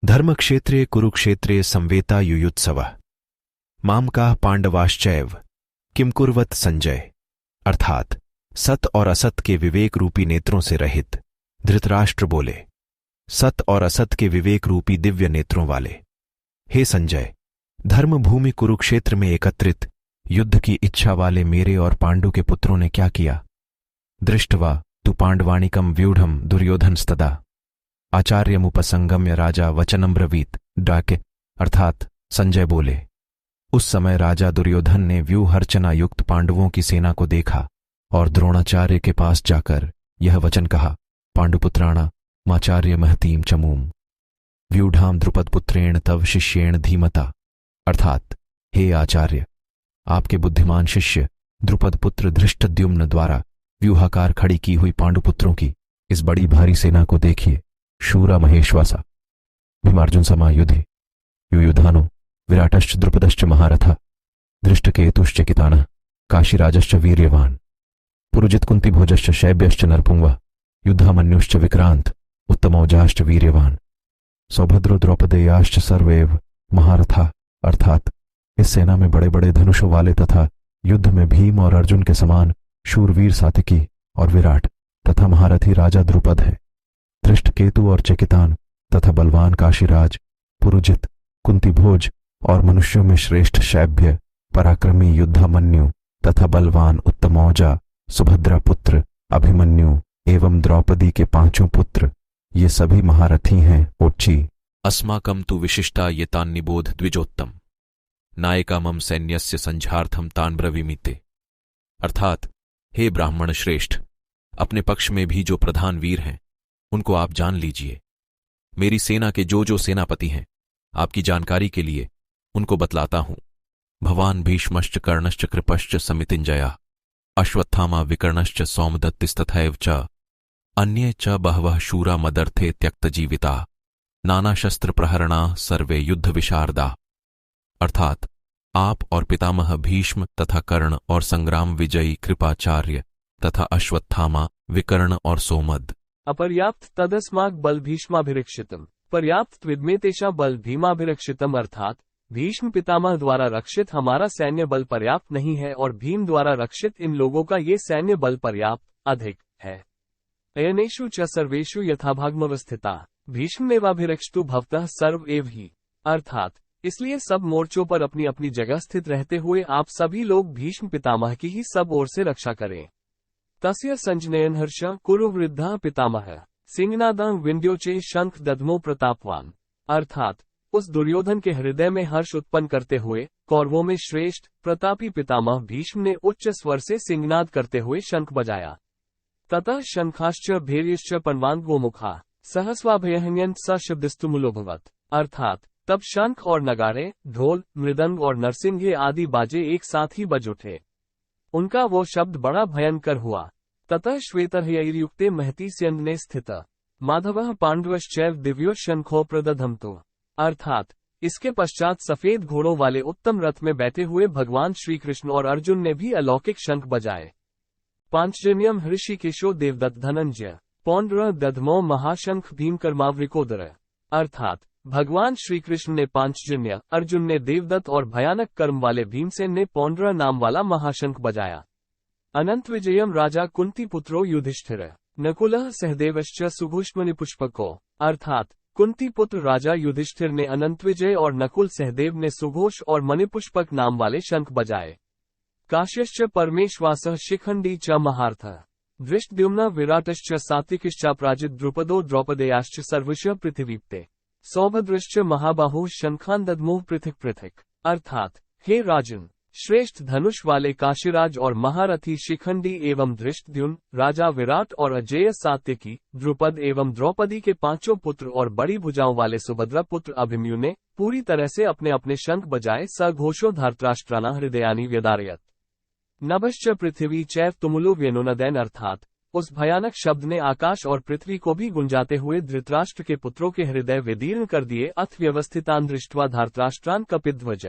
धर्मक्षेत्रे कुरुक्षेत्रे संवेता युयुत्सवः मामकाः पांडवाश्चैव किम कुर्वत संजय। अर्थात सत और असत के विवेक रूपी नेत्रों से रहित धृतराष्ट्र बोले, सत और असत के विवेक रूपी दिव्य नेत्रों वाले, हे संजय, धर्मभूमि कुरुक्षेत्र में एकत्रित युद्ध की इच्छा वाले मेरे और पांडु के पुत्रों ने क्या किया। दृष्टवा तु पांडवानिकम व्यूढ़म दुर्योधनस्तदा आचार्यमुपसंगम्य राजा वचनम ब्रवीत डाके। अर्थात संजय बोले, उस समय राजा दुर्योधन ने व्यूहर्चना युक्त पांडवों की सेना को देखा और द्रोणाचार्य के पास जाकर यह वचन कहा, पांडुपुत्राणा माचार्य महतीम चमूम व्यूढ़ाम द्रुपदपुत्रेण तव शिष्येण धीमता। अर्थात हे आचार्य, आपके बुद्धिमान शिष्य द्रुपदपुत्र धृष्टद्युम्न द्वारा व्यूहाकार खड़ी की हुई पांडुपुत्रों की इस बड़ी भारी सेना को देखिए। शूरा महेश्वासा भीमार्जुन समायुधि युयुधानो विराटश्च द्रुपदश्च महारथा धृष्टकेतुश्च कितानः काशीराजश्च वीर्यवान् पुरुजित कुंतीभोजश्च शैब्यश्च नरपुंगः युद्धामन्युश्च विक्रांत उत्तमौजाश्च वीर्यवान् सौभद्रो द्रौपदेयाश्च सर्वेव महारथा। अर्थात इस सेना में बड़े बड़े धनुषों वाले तथा युद्ध में भीम और अर्जुन के समान शूरवीर सात्विकी और विराट तथा महारथी राजा द्रुपद है। धृष्टकेतु और चकितान तथा बलवान काशीराज, पुरुजित, कुंतीभोज और मनुष्यों में श्रेष्ठ शैब्य, पराक्रमी युद्धामन्यु तथा बलवान उत्तमौजा, सुभद्रा पुत्र अभिमन्यु एवं द्रौपदी के पांचों पुत्र, ये सभी महारथी हैं। ओच्ची अस्माकं तु विशिष्टा ये तान् निबोध द्विजोत्तम नायिका मम सैन्यस्य संझार्थम तान् ब्रवीमीते। अर्थात हे ब्राह्मण श्रेष्ठ, अपने पक्ष में भी जो प्रधान वीर हैं उनको आप जान लीजिए। मेरी सेना के जो सेनापति हैं आपकी जानकारी के लिए उनको बतलाता हूं। भवान भीष्मश्च कर्णश्च कृपश्च समितिंजया अश्वत्थामा विकर्णश्च सौमदत्तिस्तथैव च अन्ये च बहवः शूरा मदर्थे त्यक्तजीविता नाना शस्त्र प्रहरणा सर्वे युद्ध विशारदा। अर्थात आप और पितामह भीष्म तथा कर्ण और संग्राम विजयी कृपाचार्य तथा अश्वत्थामा, विकर्ण और सोमद। अपर्याप्त तदस्माक बल भीष्माभिरक्षितम पर्याप्त विद्मे तेषा बल भीमाभिरक्षितम। अर्थात भीष्म पितामह द्वारा रक्षित हमारा सैन्य बल पर्याप्त नहीं है और भीम द्वारा रक्षित इन लोगों का ये सैन्य बल पर्याप्त अधिक है। अयनेषु च सर्वेषु यथाभागमवस्थिता भीष्मेवाभिरक्षतु भवतः सर्व एव ही। अर्थात इसलिए सब मोर्चों पर अपनी अपनी जगह स्थित रहते हुए आप सभी लोग भीष्म पितामह की ही सब ओर से रक्षा करें। तस्य संजनयन हर्ष कुरु वृद्धा पितामह सिंहनादा विंध्योचे शंख दधमो प्रतापवान। अर्थात उस दुर्योधन के हृदय में हर्ष उत्पन्न करते हुए कौरवों में श्रेष्ठ प्रतापी पितामह भीष्म ने उच्च स्वर से सिंहनाद करते हुए शंख बजाया। ततः शंखाश्च भैर्यश्च पन्वान् गोमुखा सहस्वाभयहन्यन् स शब्दस्तुमुलोभवत्। अर्थात तब शंख और नगारे, ढोल, मृदंग और नरसिंघे आदि बाजे एक साथ ही बज उठे। उनका वो शब्द बड़ा भयंकर हुआ। ततः श्वेतर्हयैर्युक्ते महती स्यन्दने स्थित माधवः पाण्डवश्चैव दिव्यो शंखो प्रदधमतो। अर्थात इसके पश्चात सफेद घोड़ों वाले उत्तम रथ में बैठे हुए भगवान श्री कृष्ण और अर्जुन ने भी अलौकिक शंख बजाए। पांचजन्यम ऋषिकेशो देवदत्त धनंजय पौंड्र दधमो महाशंख भीमकर्मावृकोदर। अर्थात भगवान श्री कृष्ण ने पांचजन्य, अर्जुन ने देवदत्त और भयानक कर्म वाले भीमसेन ने पौंड्र नाम वाला महाशंख बजाया। अनंत विजयम राजा कुंती पुत्रो युधिष्ठिर नकुलः सहदेवश्च सुघोषमणिपुष्पको। अर्थात कुंती पुत्र राजा युधिष्ठिर ने अनंत विजय और नकुल सहदेव ने सुघोष और मणिपुष्पक नाम वाले शंख बजाए। काश्यश्च परमेश्वासः शिखंडी च महार्थः धृष्टद्युम्न विराटश्च सात्विकिश्चापराजित द्रुपदो द्रौपदेयाश्च सर्वश पृथिवीप्ते सौभद्रश्च महाबाहु शंखान दधमोह पृथक पृथक। अर्थात हे राजन, श्रेष्ठ धनुष वाले काशीराज और महारथी शिखंडी एवं धृष्टद्युम्न, राजा विराट और अजेय सात्यकी, द्रुपद एवं द्रौपदी के पांचों पुत्र और बड़ी भुजाओं वाले सुभद्रा पुत्र अभिमन्यु ने पूरी तरह से अपने अपने शंख बजाए। स घोषो धार्तराष्ट्राना हृदयानि व्यदारयत् नभश्च पृथ्वी चैव तुमुलो व्यनुनदैन। अर्थात उस भयानक शब्द ने आकाश और पृथ्वी को भी गुंजाते हुए धृतराष्ट्र के पुत्रों के हृदय विदीर्ण कर दिए। अथ व्यवस्थितान दृष्ट्वा धार्तराष्ट्रान कपिध्वज।